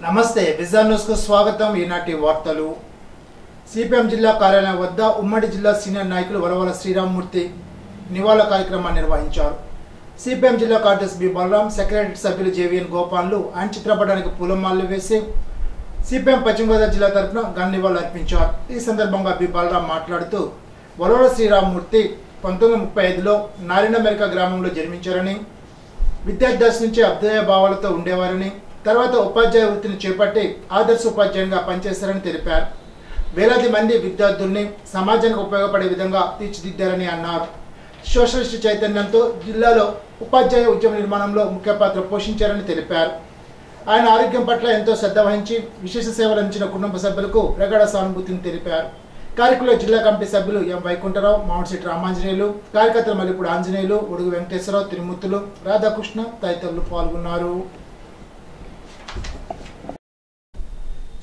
నమస్తే vision news కు స్వాగతం। ఈనాటి వార్తలు। సిపిఎం జిల్లా కార్యాలయం వద్ద ఉమ్మడి జిల్లా సీనియర్ నాయకులు వరవల శ్రీరామమూర్తి నివాళుల కార్యక్రమాన్ని నిర్వహించారు। సిపిఎం జిల్లా కార్యదర్శి బి బలరాం, సెక్రటరీ సభ్యులు జేవీఎన్ గోపాల్లు ఆయన చిత్రపటానికి పూలమాలలు వేసి సిపిఎం పశ్చిమ గోదావరి జిల్లా తరఫున ఘన నివాళులు అర్పించారు। ఈ సందర్భంగా బి బలరాం మాట్లాడుతూ వరవల శ్రీరామమూర్తి 1935లో నారాయణమెరక గ్రామంలో జన్మించారని, విద్యార్థి నుంచి అభ్యుదయ భావాలతో ఉండేవారని, తర్వాత ఉపాధ్యాయ వృత్తిని చేపట్టి ఆదర్శ ఉపాధ్యాయునిగా పనిచేశారని తెలిపారు। వేలాది మంది విద్యార్థుల్ని సమాజానికి ఉపయోగపడే విధంగా తీర్చిదిద్దారని అన్నారు। సోషలిస్ట్ చైతన్యంతో జిల్లాలో ఉపాధ్యాయ ఉద్యమ నిర్మాణంలో ముఖ్య పాత్ర పోషించారని తెలిపారు। ఆయన ఆరోగ్యం పట్ల ఎంతో శ్రద్ధ వహించి విశేష సేవలు అందించిన కుటుంబ సభ్యులకు ప్రగాఢ సానుభూతిని తెలిపారు। కార్యక్రమంలో జిల్లా కమిటీ సభ్యులు ఎం వైకుంఠరావు, మామిడిశెట్టి రామాంజనేయులు, కార్యకర్తలు మల్లిపూడి ఆంజనేయులు, ఉడుగు వెంకటేశ్వరరావు, తిరుమూర్తులు, రాధాకృష్ణ తదితరులు పాల్గొన్నారు।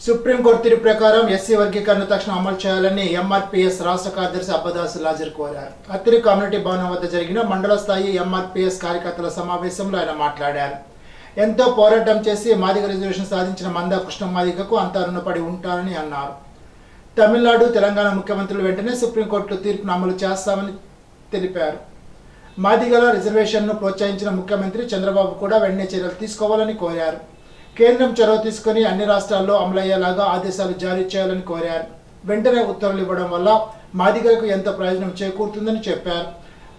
సుప్రీంకోర్టు తీర్పు ప్రకారం ఎస్సీ వర్గీకరణ తక్షణం అమలు చేయాలని ఎంఆర్పీఎస్ రాష్ట్ర కార్యదర్శి అబ్బదాసు లాజర్ కోరారు। అత్తిరి కమ్యూనిటీ భవనం వద్ద జరిగిన మండల స్థాయి ఎంఆర్పీఎస్ కార్యకర్తల సమావేశంలో ఆయన మాట్లాడారు। ఎంతో పోరాటం చేసి మాదిగ రిజర్వేషన్ సాధించిన మందా కృష్ణ మాదిగకు అంతా రుణపడి ఉంటారని అన్నారు। తమిళనాడు, తెలంగాణ ముఖ్యమంత్రులు వెంటనే సుప్రీంకోర్టు తీర్పును అమలు చేస్తామని తెలిపారు। మాదిగల రిజర్వేషన్ను ప్రోత్సహించిన ముఖ్యమంత్రి చంద్రబాబు కూడా వెంటనే చర్యలు తీసుకోవాలని కోరారు। కేంద్రం చొరవ తీసుకుని అన్ని రాష్ట్రాల్లో అమలయ్యేలాగా ఆదేశాలు జారీ చేయాలని కోరారు। వెంటనే ఉత్తర్వులు ఇవ్వడం వల్ల మాదిగలకు ఎంతో ప్రయోజనం చేకూరుతుందని చెప్పారు।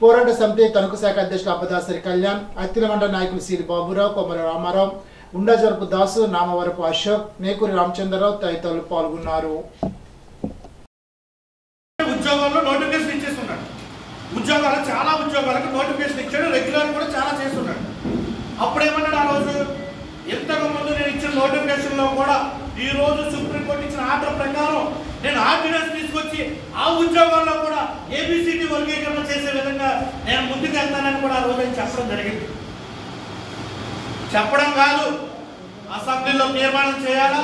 పోరాట సమితి తణుకు శాఖ అధ్యక్షులు అబ్బదాసరి కళ్యాణ్, అత్తిల మండల నాయకులు సిరి బాబురావు, కొమ్మల రామారావు, ఉండజరపు దాసు, నామవరపు అశోక్, నేకూరి రామచంద్రరావు తదితరులు పాల్గొన్నారు। ఉద్యోగాల్లో నోటిఫికేషన్ ఇచ్చేస్తున్నాడు। ఉద్యోగాలు చాలా ఉద్యోగాలకు నోటిఫికేషన్ ఇచ్చాడు, రెగ్యులర్ కూడా చాలా చేస్తున్నాడు। అప్పుడేమన్నాడు ఆ రోజు, ఇంతకు ముందు నేను ఇచ్చిన నోటిఫికేషన్లో కూడా ఈ రోజు సుప్రీంకోర్టు ఇచ్చిన ఆర్డర్ ప్రకారం నేను ఆర్డినెన్స్ తీసుకొచ్చి ఆ ఉద్యోగాల్లో కూడా ఏబిసిడి వర్గీకరణ చేసే విధంగా నేను ముందుకు వెళ్తానని కూడా ఆ రోజు చెప్పడం జరిగింది। చెప్పడం కాదు, అసెంబ్లీలో తీర్మానం చేయాలా,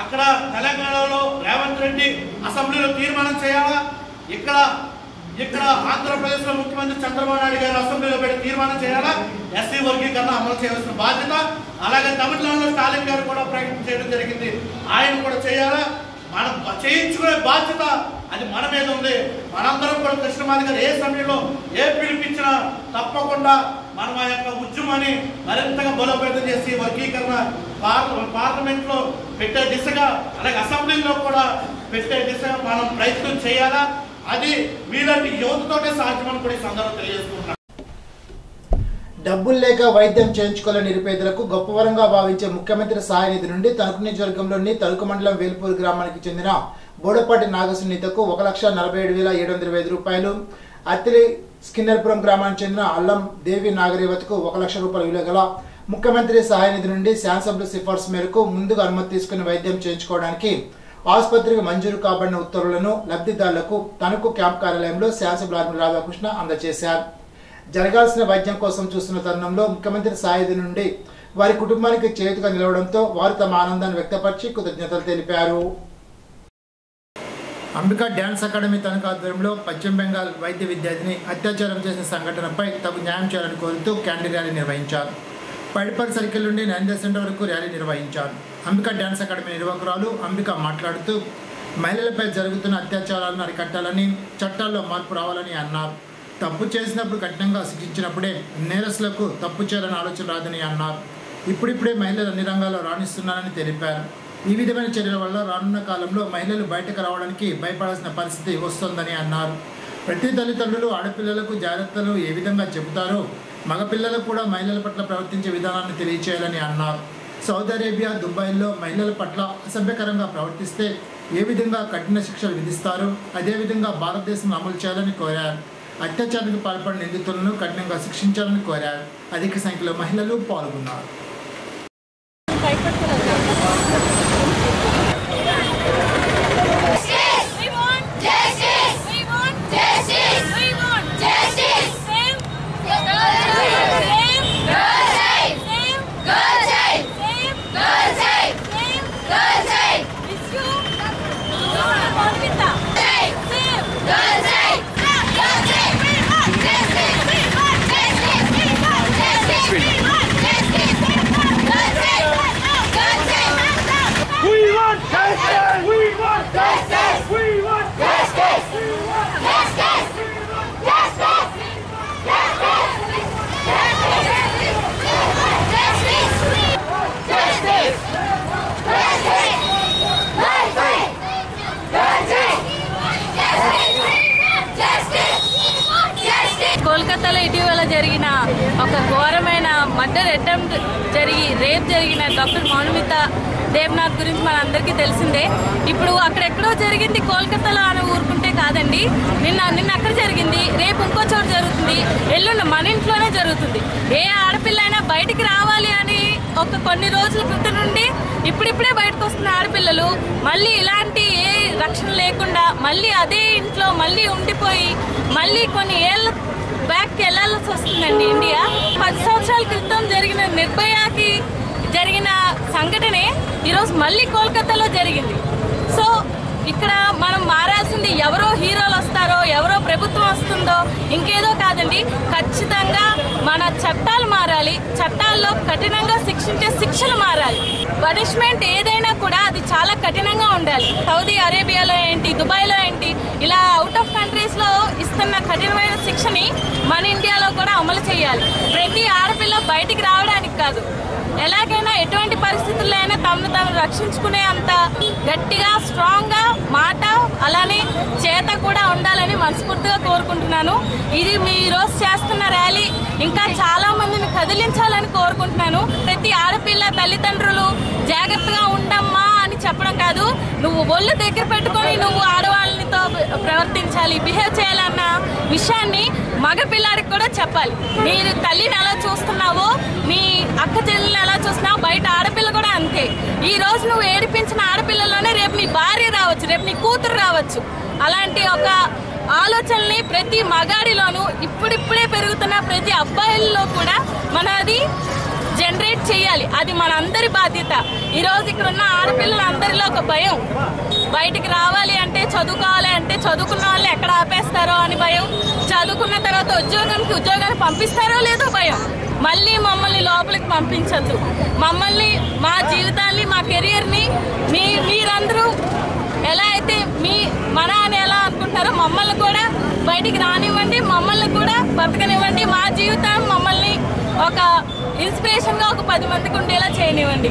అక్కడ తెలంగాణలో రేవంత్ రెడ్డి అసెంబ్లీలో తీర్మానం చేయాలా, ఇక్కడ ఆంధ్రప్రదేశ్లో ముఖ్యమంత్రి చంద్రబాబు నాయుడు గారు అసెంబ్లీలో పెట్టి తీర్మానం చేయాలా, ఎస్సీ వర్గీకరణ అమలు చేయాల్సిన బాధ్యత, అలాగే తమిళనాడులో స్టాలిన్ గారు కూడా ప్రకటన చేయడం జరిగింది, ఆయన కూడా చేయాలా, మనం చేయించుకునే బాధ్యత అది మన మీద ఉంది। మనందరం కూడా కృష్ణమాది గారు ఏ సమయంలో ఏ పిలిపించినా తప్పకుండా మనం ఆ యొక్క ఉద్యమాన్ని మరింతగా బలోపేతం చేసి వర్గీకరణ పార్లమెంట్లో పెట్టే దిశగా, అలాగే అసెంబ్లీలో కూడా పెట్టే దిశగా మనం ప్రయత్నం చేయాలా, అది మీలాంటి యువతతోనే సాధ్యమని కూడా ఈ సందర్భంగా తెలియజేసుకుంటున్నాను। డబ్బులు లేక వైద్యం చేయించుకోలేని నిరుపేదలకు గొప్పవరంగా భావించే ముఖ్యమంత్రి సహాయ నిధి నుండి తణుకు నియోజకవర్గంలోని తణుకు మండలం వేల్పూర్ గ్రామానికి చెందిన బోడపాటి నాగసునీతకు 1,47,705 రూపాయలు, అత్తిలి స్కిన్నర్పురం గ్రామానికి చెందిన అల్లం దేవి నాగరేవతకు 1 లక్ష రూపాయల విలువ గల ముఖ్యమంత్రి సహాయ నిధి నుండి శాసనసభ్యుల సిఫార్సు మేరకు ముందుగా అనుమతి తీసుకుని వైద్యం చేయించుకోవడానికి ఆసుపత్రికి మంజూరు కాబడిన ఉత్తర్వులను లబ్ధిదారులకు తణుకు క్యాంప్ కార్యాలయంలో శాసనసభ్యులు రాధాకృష్ణ అందజేశారు। జరగాల్సిన వైద్యం కోసం చూస్తున్న తరుణంలో ముఖ్యమంత్రి సహాయ నుండి వారి కుటుంబానికి చేతుగా నిలవడంతో వారు తమ ఆనందాన్ని వ్యక్తపరిచి కృతజ్ఞతలు తెలిపారు। అంబికా డ్యాన్స్ అకాడమీ తణుకు ఆధ్వర్యంలో పశ్చిమ బెంగాల్ వైద్య విద్యార్థిని అత్యాచారం చేసిన సంఘటనపై తగు న్యాయం చేయాలని కోరుతూ క్యాండిల్ ర్యాలీ నిర్వహించారు। పైడిపల్లి సర్కిల్ నుండి నరేంద్ర సెంటర్ వరకు ర్యాలీ నిర్వహించారు। అంబికా డ్యాన్స్ అకాడమీ నిర్వాహకురాలు అంబిక మాట్లాడుతూ మహిళలపై జరుగుతున్న అత్యాచారాలను అరికట్టాలని, చట్టాల్లో మార్పు రావాలని అన్నారు। తప్పు చేసినప్పుడు కఠినంగా శిక్షించినప్పుడే నేరస్తులకు తప్పు చేయాలని ఆలోచన రాదని అన్నారు। ఇప్పుడిప్పుడే మహిళలు అన్ని రంగాల్లో రాణిస్తున్నారని తెలిపారు। ఈ విధమైన చర్యల వల్ల రానున్న కాలంలో మహిళలు బయటకు రావడానికి భయపడాల్సిన పరిస్థితి వస్తుందని అన్నారు। ప్రతి తల్లిదండ్రులు ఆడపిల్లలకు జాగ్రత్తలు ఏ విధంగా చెబుతారో మగపిల్లలకు కూడా మహిళల పట్ల ప్రవర్తించే విధానాన్ని తెలియచేయాలని అన్నారు। సౌదీ అరేబియా, దుబాయ్లో మహిళల పట్ల అసభ్యకరంగా ప్రవర్తిస్తే ఏ విధంగా కఠిన శిక్షలు విధిస్తారో అదేవిధంగా భారతదేశం అమలు చేయాలని కోరారు। అత్యాచారానికి పాల్పడిన నిందితులను కఠినంగా శిక్షించాలని కోరారు। అధిక సంఖ్యలో మహిళలు పాల్గొన్నారు। జరిగిన డాక్టర్ మౌనమిత దేవ్నాథ్ గురించి మనందరికీ తెలిసిందే. ఇప్పుడు అక్కడెక్కడో జరిగింది కోల్కతాలో అని ఊరుకుంటే కాదండి. నిన్న అక్కడ జరిగింది, రేపు ఇంకో చోటు జరుగుతుంది, ఎల్లుండి మన ఇంట్లోనే జరుగుతుంది. ఏ ఆడపిల్ల అయినా బయటికి రావాలి అని కొన్ని రోజుల క్రితం నుండి ఇప్పుడిప్పుడే బయటకు వస్తున్న ఆడపిల్లలు మళ్ళీ ఇలాంటి ఏ రక్షణ లేకుండా మళ్ళీ అదే ఇంట్లో మళ్ళీ ఉండిపోయి మళ్ళీ కొన్ని ఏళ్ళ బ్యాక్కి వెళ్ళాల్సి వస్తుందండి. ఇండియా 10 సంవత్సరాల క్రితం జరిగిన నిర్భయాకి జరిగిన సంఘటనే ఈరోజు మళ్ళీ కోల్కతాలో జరిగింది. సో ఇక్కడ మనం మారాల్సింది ఎవరో హీరోలు వస్తారో, ఎవరో ప్రభుత్వం వస్తుందో, ఇంకేదో కాదండి. ఖచ్చితంగా మన చట్టాలు మారాలి, చట్టాల్లో కఠినంగా శిక్షించే శిక్షలు మారాలి. పనిష్మెంట్ ఏదైనా కూడా అది చాలా కఠినంగా ఉండాలి. సౌదీ అరేబియాలో ఏంటి, దుబాయ్లో ఏంటి, ఇలా అవుట్ ఆఫ్ కంట్రీస్లో ఇస్తున్న కఠినమైన శిక్షని మన ఇండియాలో కూడా అమలు చేయాలి. ప్రతి ఆడపిల్ల బయటికి రావడానికి కాదు, ఎలాగైనా ఎటువంటి పరిస్థితుల్లో అయినా తమను తాము రక్షించుకునే అంత గట్టిగా స్ట్రాంగ్గా మాట అలానే చేత కూడా ఉండాలని మనస్ఫూర్తిగా కోరుకుంటున్నాను. ఇది మీ రోజు చేస్తున్న ర్యాలీ ఇంకా చాలా మందిని కదిలించాలని కోరుకుంటున్నాను. ప్రతి ఆడపిల్ల తల్లిదండ్రులు జాగ్రత్తగా ఉండమ్మా అని చెప్పడం కాదు, నువ్వు ఒళ్ళు దగ్గర పెట్టుకొని నువ్వు ఆడవాళ్ళతో ప్రవర్తించాలి, బిహేవ్ చేయాలన్న విషయాన్ని మగపిల్లాడికి కూడా చెప్పాలి. మీరు తల్లిని ఎలా చూస్తున్నావో, మీ అక్క చెల్లెల్ని ఎలా చూస్తున్నావో, బయట ఆడపిల్ల కూడా అంతే. ఈ రోజు నువ్వు ఏడిపించిన ఆడపిల్లలోనే రేపు నీ భార్య రావచ్చు, రేపు నీ కూతురు రావచ్చు. అలాంటి ఒక ఆలోచనల్ని ప్రతి మగాడిలోనూ ఇప్పుడిప్పుడే పెరుగుతున్న ప్రతి అబ్బాయిల్లో కూడా మనది జనరేట్ చేయాలి. అది మనందరి బాధ్యత. ఈరోజు ఇక్కడ ఉన్న ఆడపిల్లలందరిలో ఒక భయం, బయటికి రావాలి అంటే, చదువుకోవాలి అంటే, చదువుకున్న వాళ్ళు ఎక్కడ ఆపేస్తారో అని భయం, చదువుకున్న తర్వాత ఉద్యోగాన్ని పంపిస్తారో లేదో భయం. మళ్ళీ మమ్మల్ని లోపలికి పంపించద్దు. మమ్మల్ని, మా జీవితాన్ని, మా కెరియర్ని మీరందరూ ఎలా అయితే మన అని ఎలా అనుకుంటారో మమ్మల్ని కూడా బయటికి రానివ్వండి, మమ్మల్ని కూడా బతకనివ్వండి. మా జీవితం మమ్మల్ని ఒక ఇన్స్పిరేషన్గా ఒక 10 మందికి ఉండేలా చేయనివ్వండి.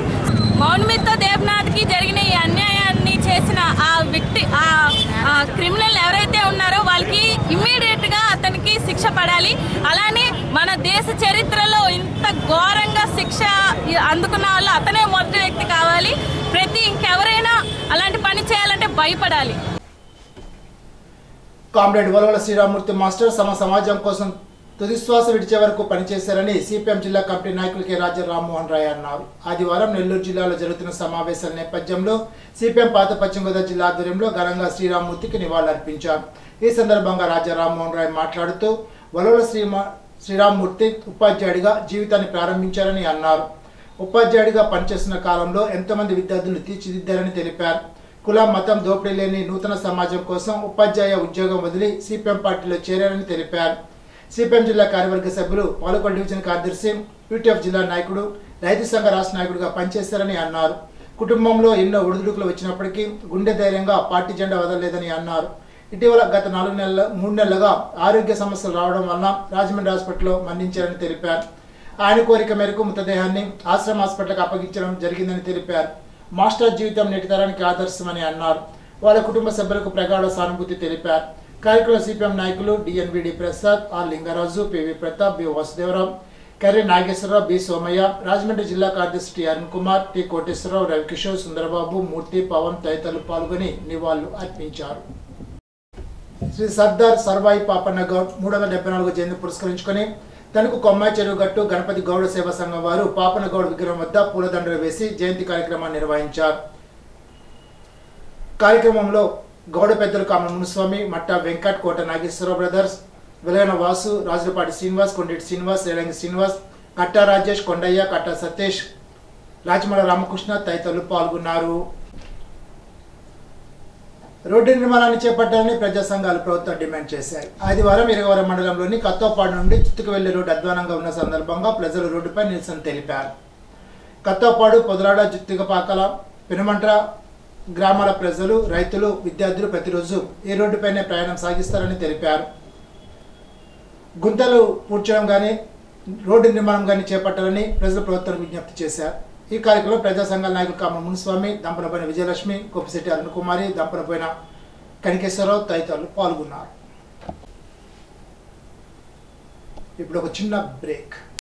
మౌనమిత దేవ్నాథ్కి జరిగిన ఈ అన్యాయాన్ని చేసిన ఆ క్రిమినల్ ఎవరైతే ఉన్నారో వాళ్ళకి ఇమ్మీడియట్గా అతనికి శిక్ష పడాలి. అలానే మన దేశ చరిత్రలో ఇంత ఘోరంగా శిక్ష అందుకున్న వాళ్ళు అతనే మొదటి వ్యక్తి కావాలి. ఇంకెవరైనా అలాంటి పని చేయాలంటే భయపడాలి. కామ్రేడ్ వలవల శ్రీరామ్మూర్తి మాస్టర్ సమాజం కోసం తుదిశ్వాస విడిచే వరకు పనిచేశారని సిపిఎం జిల్లా కమిటీ నాయకులు కె రాజా రామ్మోహన్ రాయ్ అన్నారు. ఆదివారం నెల్లూరు జిల్లాలో జరుగుతున్న సమావేశాల నేపథ్యంలో సిపిఎం పాత పశ్చిమ గోదావరి జిల్లా ఆధ్వర్యంలో ఘనంగా శ్రీరామ్మూర్తికి నివాళులర్పించారు. ఈ సందర్భంగా రాజా రామ్మోహన్ రాయ్ మాట్లాడుతూ వలవల శ్రీరామ్మూర్తి ఉపాధ్యాయుడిగా జీవితాన్ని ప్రారంభించారని అన్నారు. ఉపాధ్యాయుడిగా పనిచేస్తున్న కాలంలో ఎంతోమంది విద్యార్థులు తీర్చిదిద్దారని తెలిపారు. కుల మతం దోపిడీ లేని నూతన సమాజం కోసం ఉపాధ్యాయ ఉద్యోగం వదిలి సిపిఎం పార్టీలో చేరారని తెలిపారు. సిపిఎం జిల్లా కార్యవర్గ సభ్యులు పాలకొండ డివిజన్ కార్యదర్శి, యూటీఎఫ్ జిల్లా నాయకుడు, రైతు సంఘ రాష్ట్ర నాయకుడిగా పనిచేశారని అన్నారు. కుటుంబంలో ఎన్నో ఒడిదుడుకులు వచ్చినప్పటికీ గుండె ధైర్యంగా పార్టీ జెండా వదలలేదని అన్నారు. ఇటీవల గత 3 నెలలుగా ఆరోగ్య సమస్యలు రావడం వలన రాజమండ్రి హాస్పిటల్లో మరణించారని తెలిపారు. ఆయన కోరిక మేరకు మృతదేహాన్ని ఆశ్రమ హాస్పిటల్కి అప్పగించడం జరిగిందని తెలిపారు. మాస్టర్ జీవితం నేటి తరానికి ఆదర్శమని అన్నారు. వాళ్ళ కుటుంబ సభ్యులకు ప్రగాఢ సానుభూతి తెలిపారు. కార్యక్రమంలో సిపిఎం నాయకులు DNVD Prasad, R Lingaraju, PV Pratap, B Vasudevarao, Karri Nageswararao, B Somaiah, Rajahmundry జిల్లా కార్యదర్శి టి అరుణ్ కుమార్, టి కోటేశ్వరరావు, రవికిషోర్, సుందరబాబు, మూర్తి, పవన్ తదితరులు పాల్గొని నివాళులు అర్పించారు. శ్రీ సర్దార్ సర్వాయి పాపన్న గౌడ్ 374 జయంతి పురస్కరించుకొని తణుకు కొమ్మాయి చెరువు గట్టు గణపతి గౌడ సేవా సంఘం వారు పాపన్న గౌడ్ విగ్రహం వద్ద పూలదండలు వేసి జయంతి కార్యక్రమాన్ని నిర్వహించారు. కార్యక్రమంలో గౌడ పెద్దలు కామ మునుస్వామి, మట్టా వెంకట్, కోట నాగేశ్వరరావు బ్రదర్స్, వెలగన వాసు, రాజులపాటి శ్రీనివాస్, కొండేటి శ్రీనివాస్, రేలంగి శ్రీనివాస్, కట్టా రాజేష్, కొండయ్య, కట్టా సతీష్, రాజమల రామకృష్ణ తదితరులు పాల్గొన్నారు. రోడ్డు నిర్మాణాన్ని చేపట్టాలని ప్రజా సంఘాలు ప్రభుత్వం డిమాండ్ చేశాయి. ఆదివారం ఇరగవరం మండలంలోని కత్తోపాడు నుండి చిత్తుకు వెళ్లే రోడ్డు అధ్వానంగా ఉన్న సందర్భంగా ప్రజలు రోడ్డుపై నిరసన తెలిపారు. కత్తోపాడు, పొదలాడ, జుత్తిగపాకల, పెనుమంట్ర గ్రామాల ప్రజలు, రైతులు, విద్యార్థులు ప్రతిరోజు ఈ రోడ్డుపైనే ప్రయాణం సాగిస్తారని తెలిపారు. గుంతలు పూడ్చడం కానీ రోడ్డు నిర్మాణం కానీ చేపట్టాలని ప్రజలు ప్రభుత్వానికి విజ్ఞప్తి చేశారు. ఈ కార్యక్రమంలో ప్రజా సంఘాల నాయకులు కామ మునుస్వామి, దంపనపోయిన విజయలక్ష్మి, కొప్పిశెట్టి అరుణ్ కుమారి, దంపనపోయిన కనికేశ్వరరావు తదితరులు పాల్గొన్నారు. ఇప్పుడు ఒక చిన్న బ్రేక్.